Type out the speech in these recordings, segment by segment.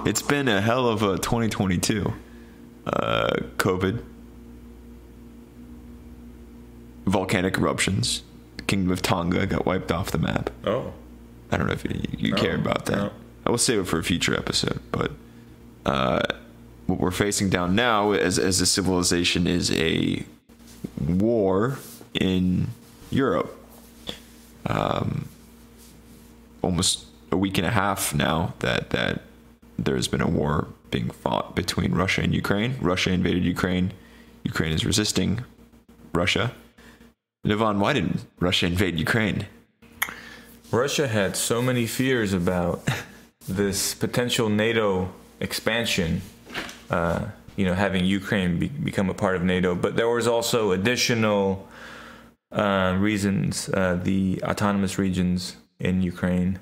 It's been a hell of a 2022. COVID, volcanic eruptions. The Kingdom of Tonga got wiped off the map. Oh, I don't know if you care about that. No. I will save it for a future episode. But what we're facing down now as a civilization is a war in Europe. Almost a week and a half now that there's been a war being fought between Russia and Ukraine. Russia invaded Ukraine. Ukraine is resisting Russia. Nivon, why did Russia invade Ukraine? Russia had so many fears about this potential NATO expansion, having Ukraine become a part of NATO. But there was also additional reasons, the autonomous regions in Ukraine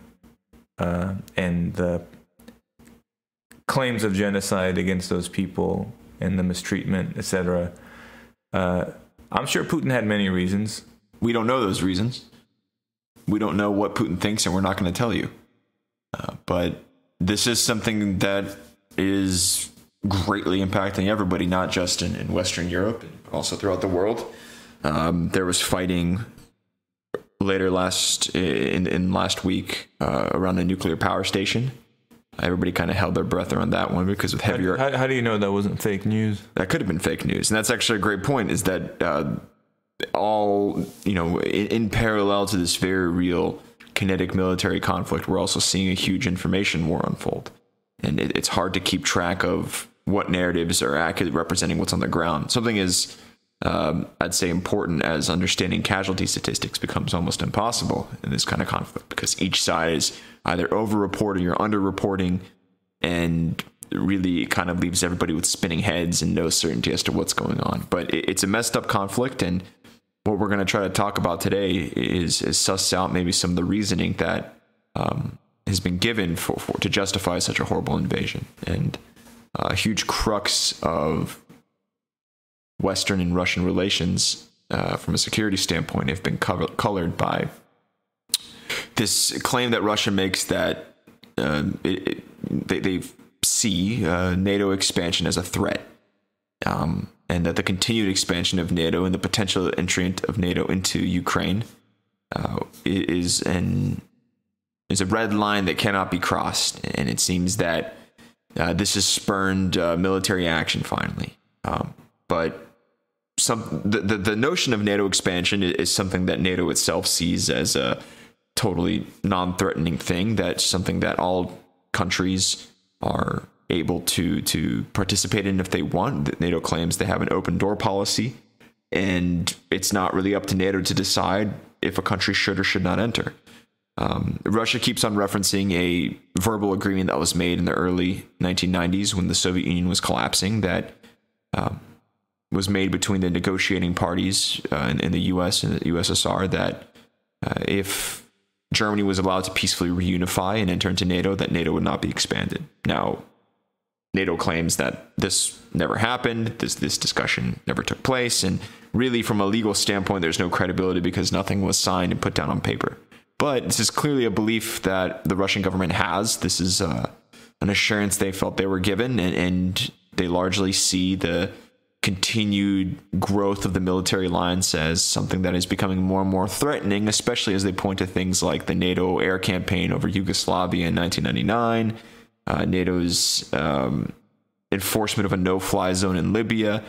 and the claims of genocide against those people and the mistreatment, etc. I'm sure Putin had many reasons. We don't know those reasons. We don't know what Putin thinks, and we're not going to tell you. But this is something that is greatly impacting everybody, not just in Western Europe, but also throughout the world. There was fighting later last week around a nuclear power station. Everybody kind of held their breath around that one because with heavier... How do you know that wasn't fake news? That could have been fake news. And that's actually a great point, is that in parallel to this very real kinetic military conflict, we're also seeing a huge information war unfold. And it's hard to keep track of what narratives are accurately representing what's on the ground. Something as, I'd say, important as understanding casualty statistics becomes almost impossible in this kind of conflict, because each side is either over-reporting or under-reporting, and really it kind of leaves everybody with spinning heads and no certainty as to what's going on. But it's a messed up conflict, and what we're going to try to talk about today is suss out maybe some of the reasoning that has been given to justify such a horrible invasion. And a huge crux of Western and Russian relations from a security standpoint have been colored by this claim that Russia makes that they see NATO expansion as a threat, and that the continued expansion of NATO and the potential entry of NATO into Ukraine is a red line that cannot be crossed. And it seems that this has spurned military action finally. But the notion of NATO expansion is something that NATO itself sees as a totally non-threatening thing. That's something that all countries are able to participate in if they want. NATO claims they have an open door policy, and it's not really up to NATO to decide if a country should or should not enter. Russia keeps on referencing a verbal agreement that was made in the early 1990s when the Soviet Union was collapsing, that was made between the negotiating parties in the US and the USSR, that if Germany was allowed to peacefully reunify and enter into NATO, that NATO would not be expanded. Now, NATO claims that this never happened, this discussion never took place, and really from a legal standpoint, there's no credibility because nothing was signed and put down on paper. But this is clearly a belief that the Russian government has. This is an assurance they felt they were given, and they largely see the continued growth of the military alliance as something that is becoming more and more threatening, especially as they point to things like the NATO air campaign over Yugoslavia in 1999, NATO's enforcement of a no-fly zone in Libya.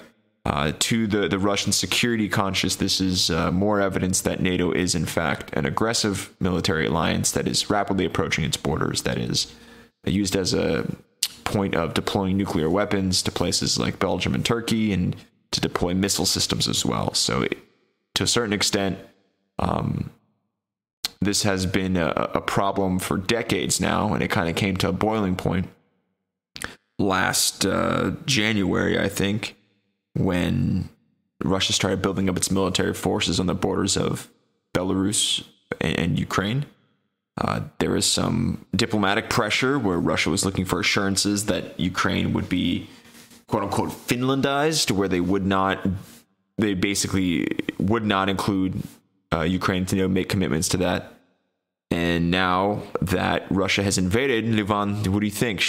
To the Russian security conscious, this is more evidence that NATO is, in fact, an aggressive military alliance that is rapidly approaching its borders, that is used as a point of deploying nuclear weapons to places like Belgium and Turkey, and to deploy missile systems as well. So to a certain extent, this has been a problem for decades now, and it kind of came to a boiling point last January, I think, when Russia started building up its military forces on the borders of Belarus and Ukraine. There was some diplomatic pressure where Russia was looking for assurances that Ukraine would be, quote unquote, Finlandized, where they would not they basically would not include Ukraine to make commitments to that. And now that Russia has invaded, Livan, what do you think?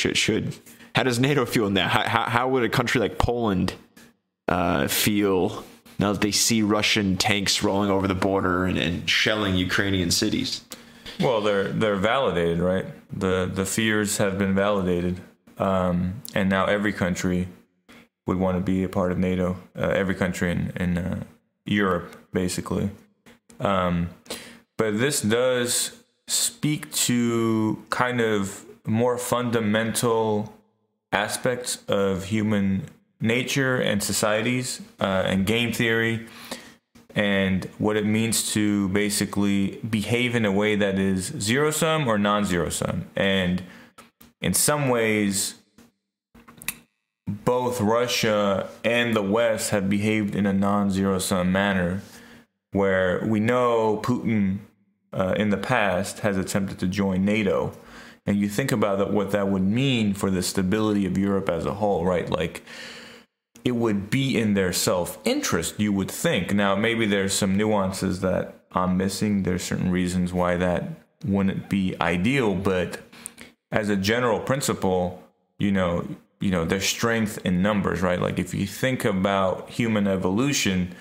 How does NATO feel now? How would a country like Poland feel now that they see Russian tanks rolling over the border and shelling Ukrainian cities? Well, they're validated, right? The fears have been validated, and now every country would want to be a part of NATO. Every country in Europe, basically. But this does speak to kind of more fundamental aspects of human nature and societies, and game theory, and what it means to basically behave in a way that is zero-sum or non-zero-sum. And in some ways, both Russia and the West have behaved in a non-zero-sum manner, where we know Putin in the past has attempted to join NATO. And you think about what that would mean for the stability of Europe as a whole, right? Like, it would be in their self-interest, you would think. Now, maybe there's some nuances that I'm missing. There's certain reasons why that wouldn't be ideal. But as a general principle, there's strength in numbers, right? Like, if you think about human evolution,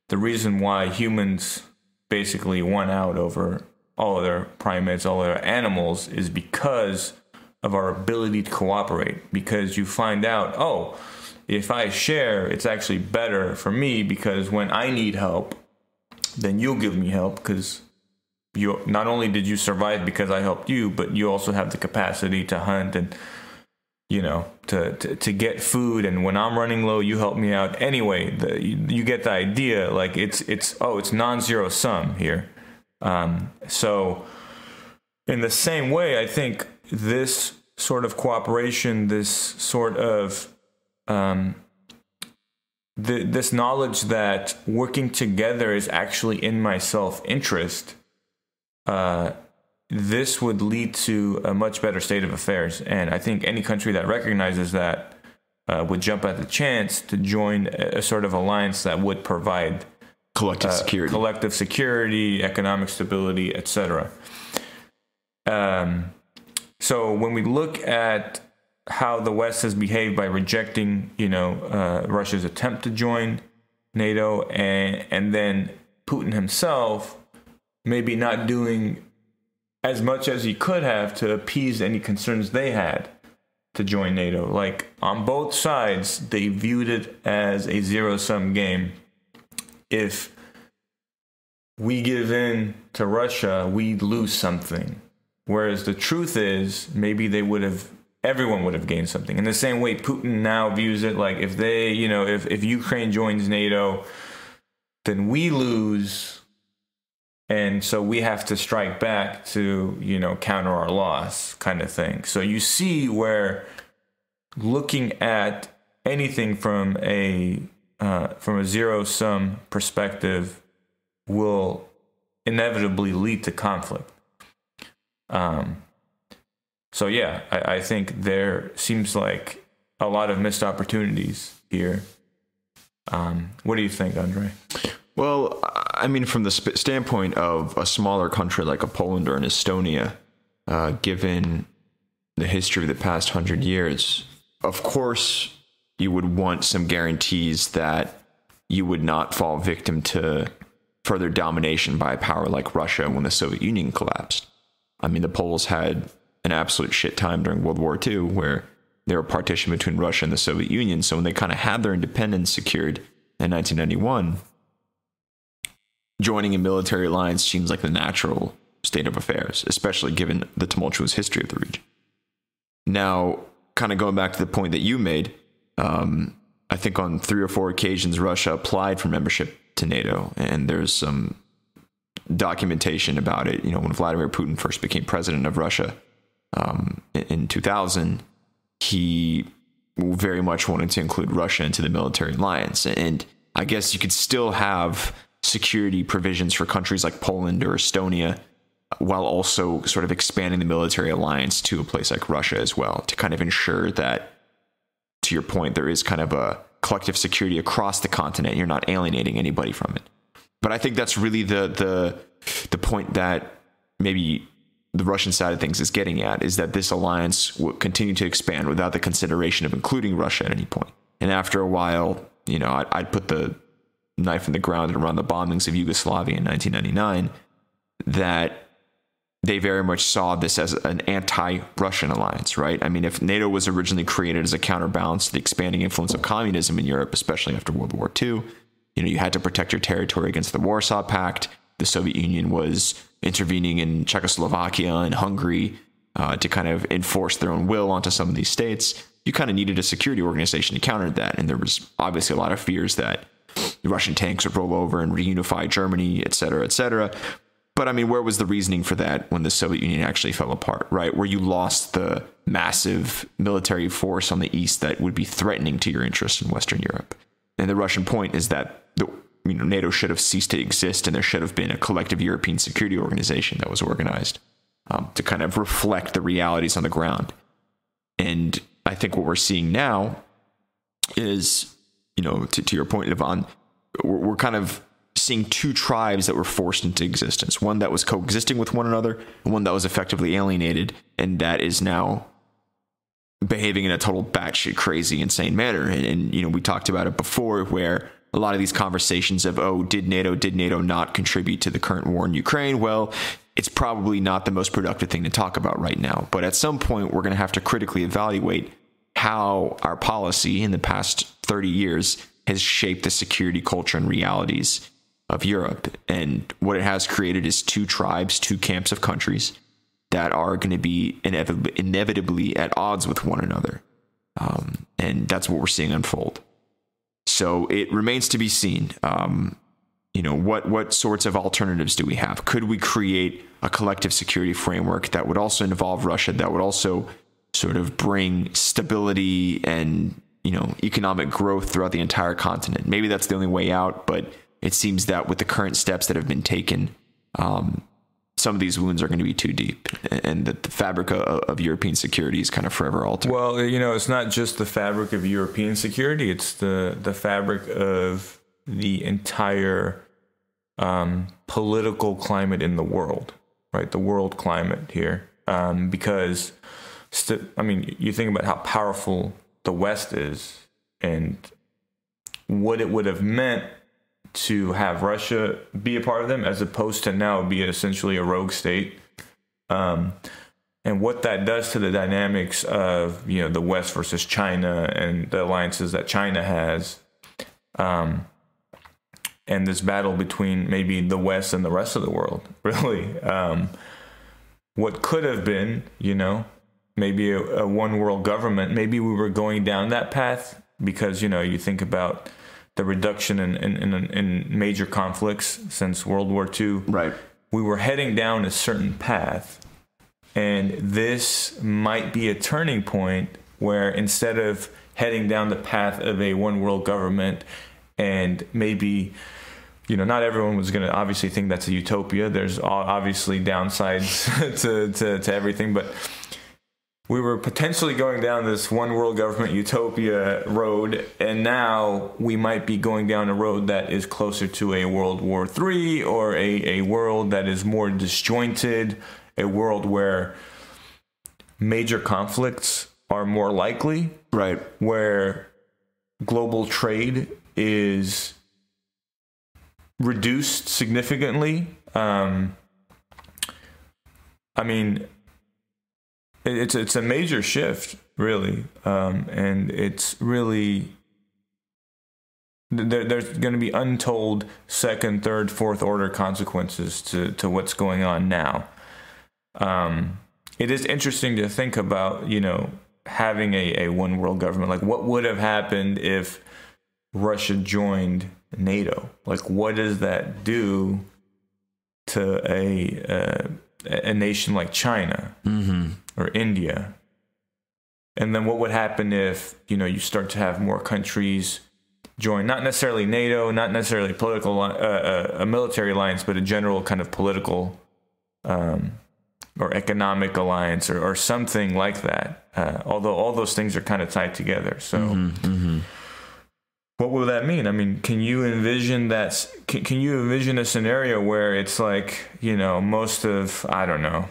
the reason why humans basically won out over all other primates, all other animals, is because of our ability to cooperate. Because you find out, if I share, it's actually better for me, because when I need help, then you'll give me help, because you not only did you survive because I helped you, but you also have the capacity to hunt and to get food. And when I'm running low, you help me out anyway. You get the idea. Like, it's non-zero sum here. So in the same way, I think this sort of cooperation, this sort of this knowledge that working together is actually in my self-interest, this would lead to a much better state of affairs. And I think any country that recognizes that would jump at the chance to join a sort of alliance that would provide collective security, economic stability, etc. So when we look at how the West has behaved by rejecting, Russia's attempt to join NATO, and then Putin himself maybe not doing as much as he could have to appease any concerns they had to join NATO. Like, on both sides, they viewed it as a zero-sum game. If we give in to Russia, we lose something. Whereas the truth is, maybe everyone would have gained something. In the same way, Putin now views it like, if they, if Ukraine joins NATO, then we lose. And so we have to strike back to, counter our loss, kind of thing. So you see where looking at anything from a zero-sum perspective will inevitably lead to conflict. So yeah, I think there seems like a lot of missed opportunities here. What do you think, Andre? Well, I mean, from the standpoint of a smaller country like a Poland or an Estonia, given the history of the past 100 years, of course, you would want some guarantees that you would not fall victim to further domination by a power like Russia when the Soviet Union collapsed. I mean, the Poles had an absolute shit time during World War II, where they were partitioned between Russia and the Soviet Union. So when they kind of had their independence secured in 1991, joining a military alliance seems like the natural state of affairs, especially given the tumultuous history of the region. Now, kind of going back to the point that you made, I think on 3 or 4 occasions, Russia applied for membership to NATO, and there's some documentation about it. When Vladimir Putin first became president of Russia in 2000, he very much wanted to include Russia into the military alliance. And I guess you could still have security provisions for countries like Poland or Estonia, while also sort of expanding the military alliance to a place like Russia as well, to kind of ensure that, to your point, there is kind of a collective security across the continent. You're not alienating anybody from it. But I think that's really the point that maybe the Russian side of things is getting at, is that this alliance will continue to expand without the consideration of including Russia at any point. And after a while, you know, I'd put the knife in the ground and around the bombings of Yugoslavia in 1999, that they very much saw this as an anti-Russian alliance, right? I mean, if NATO was originally created as a counterbalance to the expanding influence of communism in Europe, especially after World War II, you know, you had to protect your territory against the Warsaw Pact. The Soviet Union was intervening in Czechoslovakia and Hungary to kind of enforce their own will onto some of these states. You kind of needed a security organization to counter that. And there was obviously a lot of fears that the Russian tanks would roll over and reunify Germany, et cetera, et cetera. But I mean, where was the reasoning for that when the Soviet Union actually fell apart, right? Where you lost the massive military force on the east that would be threatening to your interests in Western Europe. And the Russian point is that NATO should have ceased to exist, and there should have been a collective European security organization that was organized to kind of reflect the realities on the ground. And I think what we're seeing now is, you know, to your point, Yvonne, we're kind of seeing two tribes that were forced into existence. One that was coexisting with one another, and one that was effectively alienated, and that is now behaving in a total batshit crazy, insane manner. And you know, we talked about it before, where a lot of these conversations of, oh, did NATO not contribute to the current war in Ukraine? Well, it's probably not the most productive thing to talk about right now. But at some point, we're going to have to critically evaluate how our policy in the past 30 years has shaped the security culture and realities of Europe. And what it has created is two tribes, two camps of countries that are going to be inevitably at odds with one another. And that's what we're seeing unfold. So it remains to be seen, you know, what sorts of alternatives do we have? Could we create a collective security framework that would also involve Russia, that would also sort of bring stability and, you know, economic growth throughout the entire continent? Maybe that's the only way out, but it seems that with the current steps that have been taken, some of these wounds are going to be too deep, and that the fabric of European security is kind of forever altered. Well, you know, it's not just the fabric of European security; it's the fabric of the entire political climate in the world, right? The world climate here, because I mean, you think about how powerful the West is, and what it would have meant to have Russia be a part of them, as opposed to now be essentially a rogue state, and what that does to the dynamics of, you know, the West versus China and the alliances that China has, and this battle between maybe the West and the rest of the world. Really, what could have been, you know, maybe a one world government. Maybe we were going down that path because, you know, you think about the reduction in major conflicts since World War II. Right. We were heading down a certain path, and this might be a turning point where, instead of heading down the path of a one world government, and maybe, you know, not everyone was going to obviously think that's a utopia. There's obviously downsides to everything, but we were potentially going down this one world government utopia road, and now we might be going down a road that is closer to a World War III, or a world that is more disjointed, a world where major conflicts are more likely, right? Where global trade is reduced significantly. I mean, it's a major shift, really, and it's really, there's going to be untold second, third, fourth order consequences to what's going on now. It is interesting to think about, you know, having a one world government. Like, what would have happened if Russia joined NATO? Like, what does that do to a nation like China, mm-hmm. or India? And then what would happen if, you know, you start to have more countries join, not necessarily NATO, not necessarily political, a military alliance, but a general kind of political or economic alliance, or something like that. Although all those things are kind of tied together. So, mm-hmm, mm-hmm. what will that mean? I mean, can you envision that? Can you envision a scenario where it's like, most of, I don't know.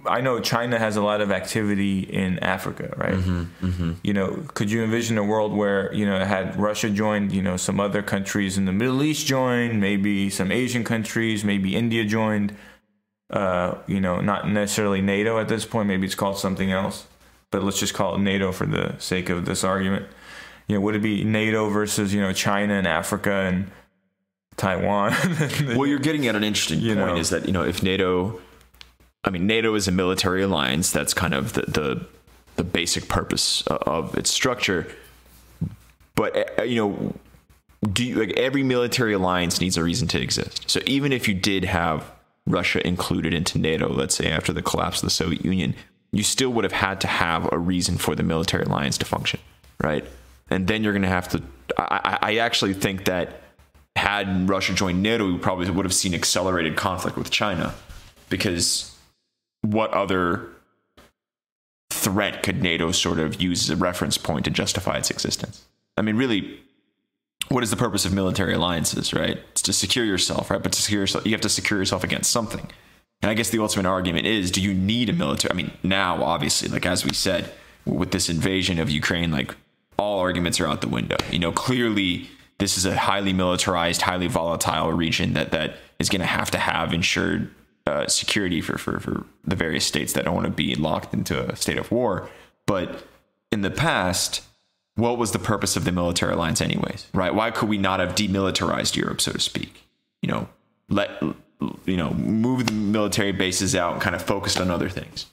I know China has a lot of activity in Africa, right? Could you envision a world where, had Russia joined, some other countries in the Middle East joined, maybe some Asian countries, maybe India joined, not necessarily NATO at this point, maybe it's called something else, but let's just call it NATO for the sake of this argument. Would it be NATO versus, China and Africa and Taiwan? Well, you're getting at an interesting point is that, if NATO is a military alliance. That's kind of the basic purpose of its structure. But, every military alliance needs a reason to exist. So even if you did have Russia included into NATO, let's say after the collapse of the Soviet Union, you still would have had to have a reason for the military alliance to function, right? And then you're going to have to, I actually think that had Russia joined NATO, we probably would have seen accelerated conflict with China, because what other threat could NATO sort of use as a reference point to justify its existence? I mean, really, what is the purpose of military alliances, right? It's to secure yourself, right? But to secure yourself, you have to secure yourself against something. And I guess the ultimate argument is, do you need a military? I mean, now, obviously, like as we said, with this invasion of Ukraine, like all arguments are out the window. Clearly, this is a highly militarized, highly volatile region that is going to have ensured security for the various states that don't want to be locked into a state of war. But in the past, what was the purpose of the military alliance anyways, right? Why could we not have demilitarized Europe, so to speak? Move the military bases out and kind of focused on other things.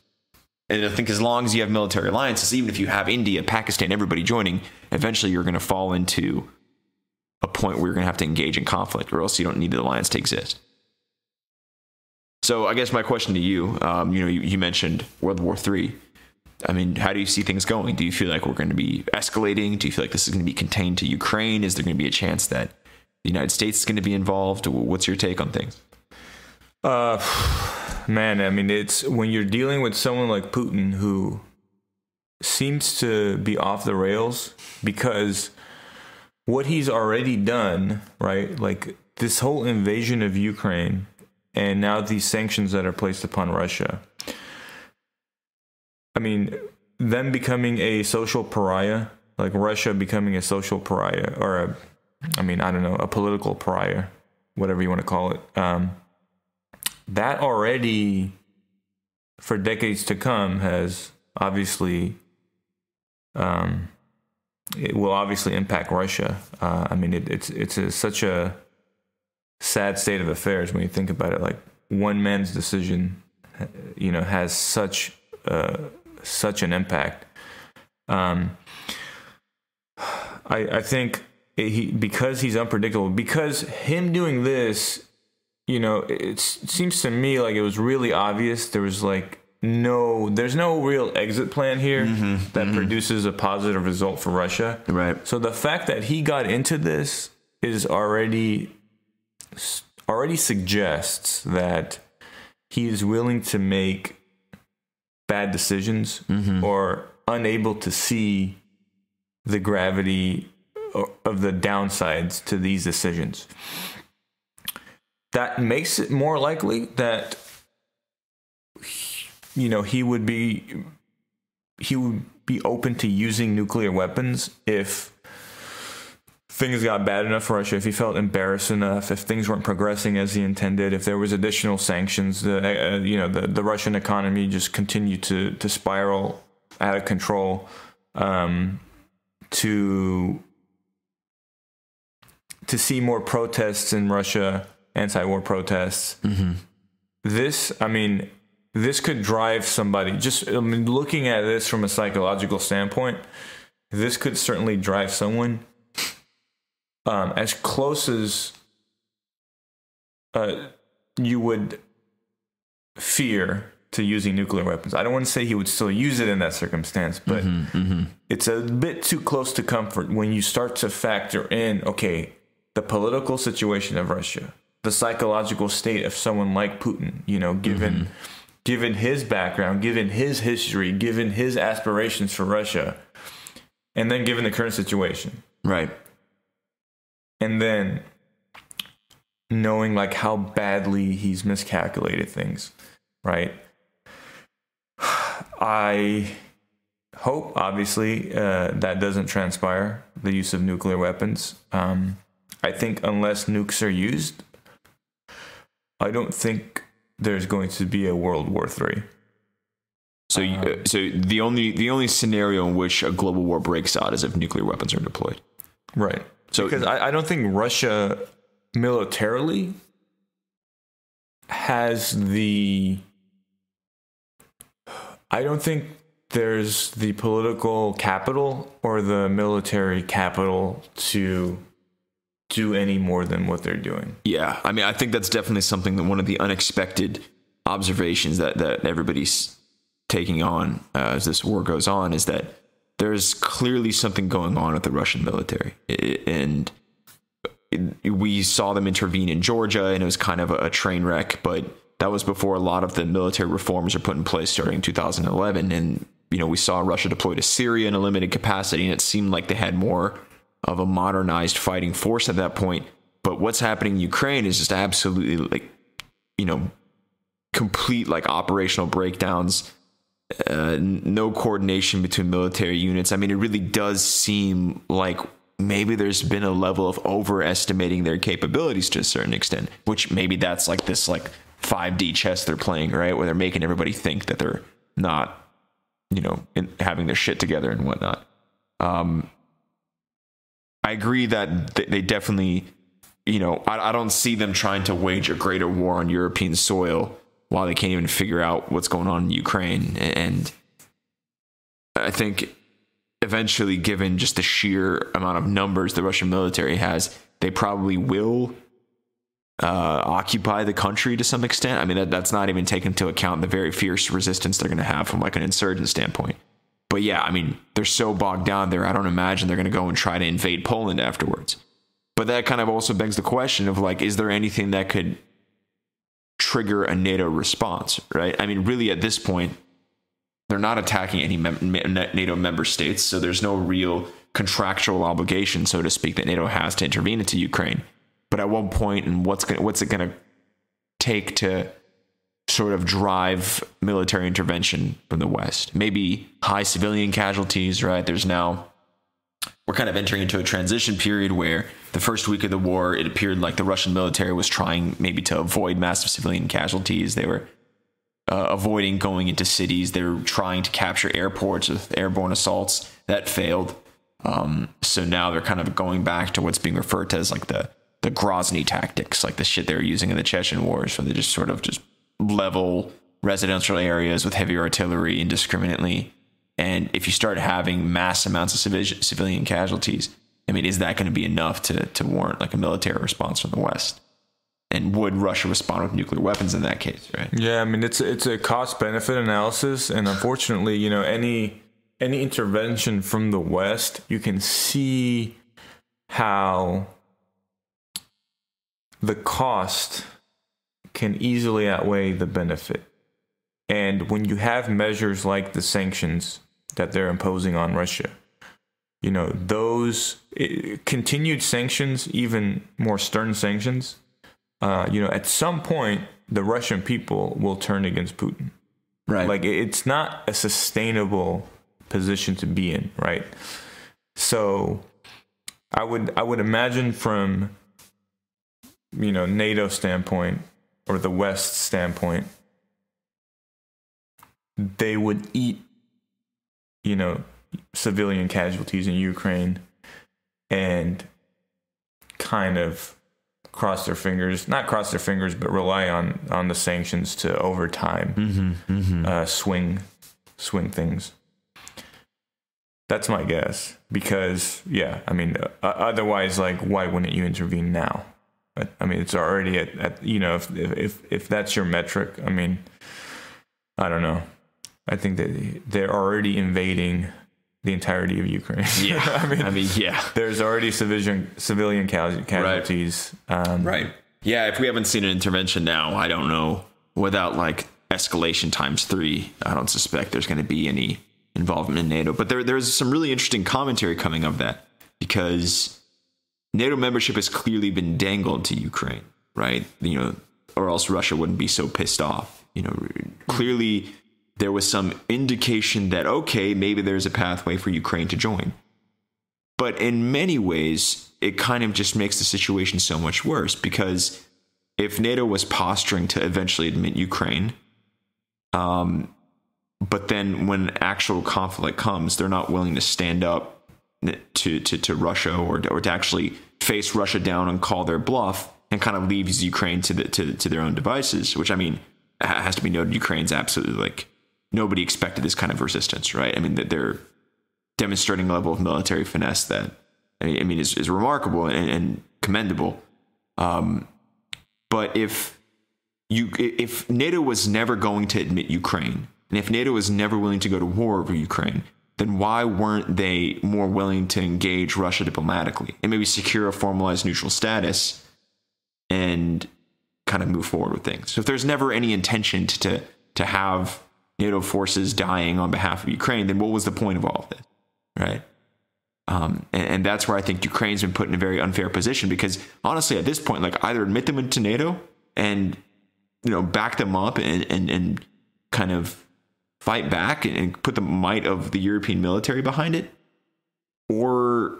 And I think as long as you have military alliances, even if you have India, Pakistan, everybody joining, eventually you're going to fall into a point where you're going to have to engage in conflict, or else you don't need the alliance to exist. So I guess my question to you, you mentioned World War III. I mean, how do you see things going? Do you feel like we're going to be escalating? Do you feel like this is going to be contained to Ukraine? Is there going to be a chance that the United States is going to be involved? What's your take on things? Man, I mean, it's when you're dealing with someone like Putin, who seems to be off the rails, because what he's already done, right? Like this whole invasion of Ukraine, and now these sanctions that are placed upon Russia. I mean, them becoming a social pariah, like Russia becoming a social pariah, or a political pariah, whatever you want to call it. That already, for decades to come, has obviously, it will obviously impact Russia. It's such a sad state of affairs when you think about it. Like one man's decision, has such an impact. I think because he's unpredictable, because him doing this, it seems to me like it was really obvious. There's no real exit plan here that produces a positive result for Russia. Right. So the fact that he got into this is already suggests that he is willing to make bad decisions or unable to see the gravity of the downsides to these decisions. That makes it more likely that he would be open to using nuclear weapons if things got bad enough for Russia, if he felt embarrassed enough, if things weren't progressing as he intended, if there was additional sanctions, the Russian economy just continued to spiral out of control, to see more protests in Russia, anti-war protests. This could drive somebody, looking at this from a psychological standpoint, this could certainly drive someone as close as you would fear to using nuclear weapons. I don't want to say he would still use it in that circumstance, but it's a bit too close to comfort when you start to factor in, okay, the political situation of Russia, the psychological state of someone like Putin, given his background, given his history, given his aspirations for Russia, And then given the current situation. Right. And then knowing like how badly he's miscalculated things, right? I hope, obviously, that doesn't transpire, the use of nuclear weapons. I think unless nukes are used, I don't think there's going to be a World War III. So the only scenario in which a global war breaks out is if nuclear weapons are deployed. Right. So because I don't think Russia militarily has I don't think there's the political capital or the military capital to do any more than what they're doing. Yeah, I mean, I think that's definitely something that one of the unexpected observations that everybody's taking on as this war goes on is that there's clearly something going on with the Russian military. And we saw them intervene in Georgia, and it was kind of a train wreck, but that was before a lot of the military reforms were put in place starting in 2011. And, we saw Russia deploy to Syria in a limited capacity, and it seemed like they had more of a modernized fighting force at that point. But what's happening in Ukraine is just absolutely complete operational breakdowns, no coordination between military units. I mean, it really does seem like maybe there's been a level of overestimating their capabilities to a certain extent, which maybe that's this 5D chess they're playing, right? Where they're making everybody think that they're not, having their shit together and whatnot. I agree that they definitely, I don't see them trying to wage a greater war on European soil while they can't even figure out what's going on in Ukraine. And I think eventually, given just the sheer amount of numbers the Russian military has, they probably will occupy the country to some extent. I mean, that's not even taking into account the very fierce resistance they're going to have from an insurgent standpoint. But yeah, I mean, they're so bogged down there, I don't imagine they're going to go and try to invade Poland afterwards. But that kind of also begs the question of is there anything that could trigger a NATO response, right? I mean, really at this point, they're not attacking any NATO member states, so there's no real contractual obligation, so to speak, that NATO has to intervene into Ukraine. But at one point, and what's it going to take to sort of drive military intervention from the West? Maybe high civilian casualties, right? We're kind of entering into a transition period where the first week of the war, it appeared like the Russian military was trying maybe to avoid massive civilian casualties. They were avoiding going into cities. They were trying to capture airports with airborne assaults. That failed. So now they're kind of going back to what's being referred to as the Grozny tactics, like the shit they were using in the Chechen wars, where they just sort of just level residential areas with heavy artillery indiscriminately. And if you start having mass amounts of civilian casualties, I mean, is that going to be enough to warrant a military response from the West? And would Russia respond with nuclear weapons in that case, right? Yeah, I mean, it's a cost-benefit analysis, and unfortunately, any intervention from the West, you can see how the cost can easily outweigh the benefit. And when you have measures like the sanctions that they're imposing on Russia, those continued sanctions, even more stern sanctions, at some point, the Russian people will turn against Putin. Right. It's not a sustainable position to be in, right? So I would imagine from, NATO standpoint or the West standpoint, they would eat, civilian casualties in Ukraine and kind of not cross their fingers, but rely on the sanctions to over time swing things. That's my guess. Because, yeah, I mean, otherwise, why wouldn't you intervene now? I mean, it's already at if that's your metric, I mean, I don't know. I think that they're already invading the entirety of Ukraine. Yeah. I mean, yeah. There's already civilian casualties. Right. Yeah, if we haven't seen an intervention now, I don't know. Without escalation times 3, I don't suspect there's going to be any involvement in NATO. But there's some really interesting commentary coming of that, because NATO membership has clearly been dangled to Ukraine, right? Or else Russia wouldn't be so pissed off. Clearly there was some indication that, okay, maybe there's a pathway for Ukraine to join. But in many ways, it kind of just makes the situation so much worse, because if NATO was posturing to eventually admit Ukraine, but then when actual conflict comes, they're not willing to stand up to Russia or to actually face Russia down and call their bluff, and kind of leaves Ukraine to their own devices, which, I mean, has to be noted, Ukraine's absolutely, like, nobody expected this kind of resistance, right? I mean, that they're demonstrating a level of military finesse that, I mean, is remarkable and commendable. But if NATO was never going to admit Ukraine, and if NATO was never willing to go to war over Ukraine, then why weren't they more willing to engage Russia diplomatically and maybe secure a formalized neutral status and kind of move forward with things? So if there's never any intention to have NATO forces dying on behalf of Ukraine, then what was the point of all of this, right? And that's where I think Ukraine's been put in a very unfair position, because honestly, at this point, like, either admit them into NATO and, back them up and kind of fight back and put the might of the European military behind it, or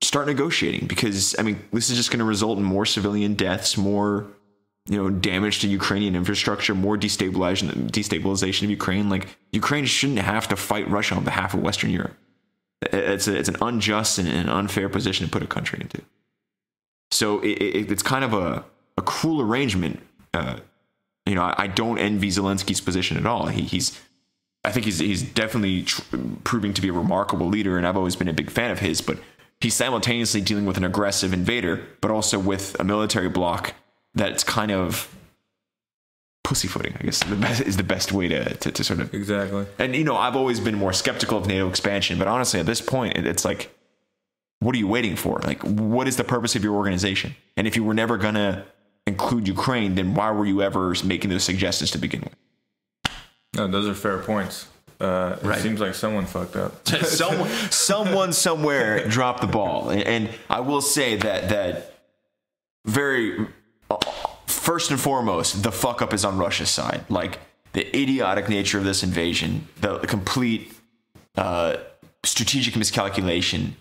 start negotiating, because, I mean, this is just going to result in more civilian deaths, more, damage to Ukrainian infrastructure, more destabilization of Ukraine. Like, Ukraine shouldn't have to fight Russia on behalf of Western Europe. It's an unjust and an unfair position to put a country into. So it's kind of a cruel arrangement. I don't envy Zelensky's position at all. I think he's definitely proving to be a remarkable leader, and I've always been a big fan of his. But he's simultaneously dealing with an aggressive invader, but also with a military bloc that's kind of pussyfooting, I guess is the best way to sort of. Exactly. And, I've always been more skeptical of NATO expansion, but honestly, at this point, it's like, what are you waiting for? Like, what is the purpose of your organization? And if you were never going to include Ukraine, then why were you ever making those suggestions to begin with? No, those are fair points. Right. It seems like someone fucked up. Someone somewhere dropped the ball. And I will say that very... First and foremost, the fuck up is on Russia's side. Like, the idiotic nature of this invasion, the complete strategic miscalculation.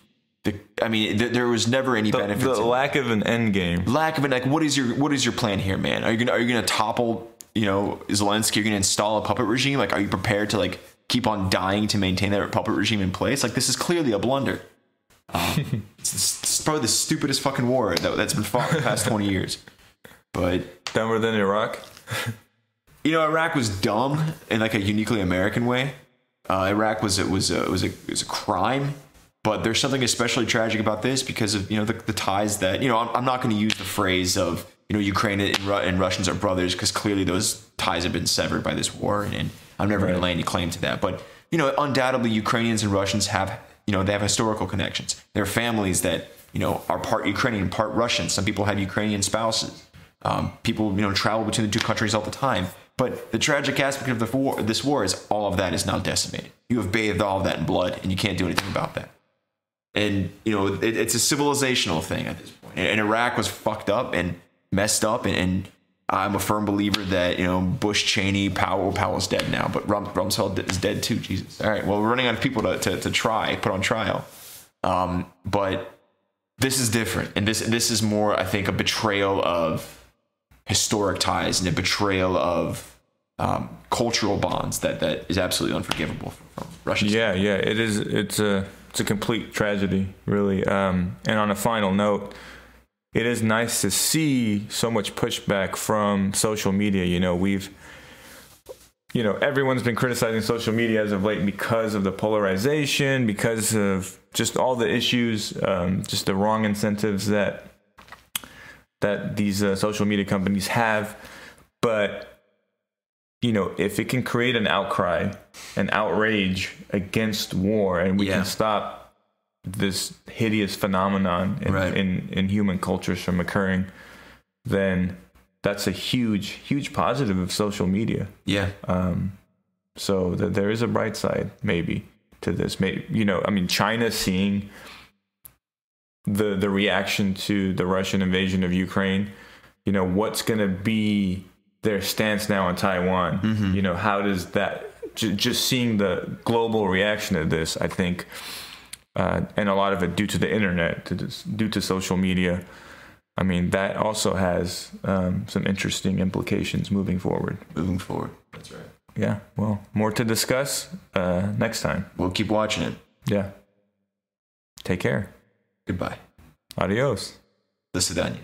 There was never any benefit. The lack of an end game. What is your plan here, man? Are you gonna topple, Zelensky? You're gonna install a puppet regime? Like, are you prepared to, like, keep on dying to maintain that puppet regime in place? Like, this is clearly a blunder. It's probably the stupidest fucking war that's been fought in the past 20 years. But dumber than Iraq. Iraq was dumb in, like, a uniquely American way. Iraq was a crime, but there's something especially tragic about this because of the ties that I'm not going to use the phrase of Ukraine and Russians are brothers, because clearly those ties have been severed by this war, and I'm never going to lay any claim to that. But undoubtedly Ukrainians and Russians have they have historical connections. There are families that are part Ukrainian, part Russian. Some people have Ukrainian spouses. People, travel between the two countries all the time. But the tragic aspect of this war is all of that is now decimated. You have bathed all of that in blood, and you can't do anything about that. And, it's a civilizational thing at this point. And Iraq was fucked up and messed up. And I'm a firm believer that, Bush, Cheney, Powell's dead now. But Rumsfeld is dead too, Jesus. All right, well, we're running out of people to put on trial. But this is different. And this is more, I think, a betrayal of historic ties and a betrayal of cultural bonds that is absolutely unforgivable from Russia. Yeah, it is. It's a complete tragedy, really. And on a final note, it is nice to see so much pushback from social media. Everyone's been criticizing social media as of late because of the polarization, because of just all the issues, just the wrong incentives that these social media companies have. But, if it can create an outcry, an outrage against war, and we can stop this hideous phenomenon in human cultures from occurring, then that's a huge, huge positive of social media. Yeah. So there is a bright side, maybe. to this? Maybe, China seeing the reaction to the Russian invasion of Ukraine, what's going to be their stance now on Taiwan? Mm-hmm. How does that, just seeing the global reaction to this, I think, and a lot of it due to the internet, due to social media, I mean, that also has some interesting implications moving forward. That's right. Yeah, well, more to discuss next time. We'll keep watching it. Yeah. Take care. Goodbye. Adios. До свидания.